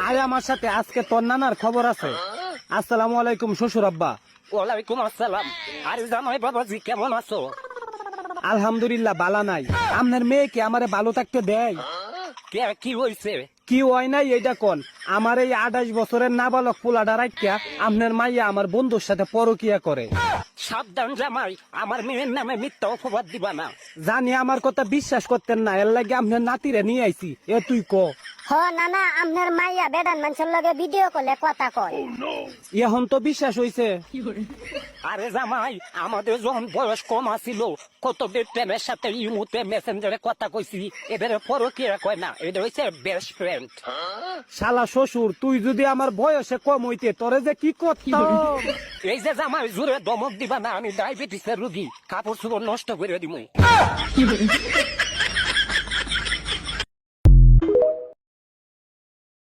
আরে আমার সাথে আজকে তোর নানার খবর আছে। আসসালামু আলাইকুম শ্বশুর আব্বা। ওয়ালাইকুম আসসালাম। আরে জামাই বাবাজি কেমন আছো? আলহামদুলিল্লাহ বালা নাই। আপনার মেয়েকে আমারে ভালো থাকতে দেয়? কে কি হইছে? কি হয় নাই এইটা কোন। আমার এই 28 বছরের নাবালক পোলাটা রাখিয়া আপনার মাইয়া আমার বন্ধুর সাথে পরকিয়া করে। সাবধান জামাই, আমার মেয়ের নামে মিথ্যা অপবাদ দিবা না। জানি আমার কথা বিশ্বাস করতেন না, এর লাগে আপনার নাতিরে নিয়ে আইছি। এ তুই ক। হ নানা, আপনার মাইয়া বেদান মানুষের লগে ভিডিও কলে কথা কয়। এখন তো বিশ্বাস হইছে। আরে জামাই, আমাদের যখন বয়স কম আছিল কত প্রেমের সাথে ইমুতে মেসেঞ্জারে কথা কইছি। এদের পরকিয়া কয় না, এটা হইছে বেস্ট ফ্রেন্ড। শালা শ্বশুর, তুই যদি আমার বয়সে কম হইতে তোরে যে কি করতাম। এই যে জামাই জোরে দমক দিবা না, আমি ডায়াবেটিসের রুগী, কাপড় চোপড় নষ্ট করে দিব।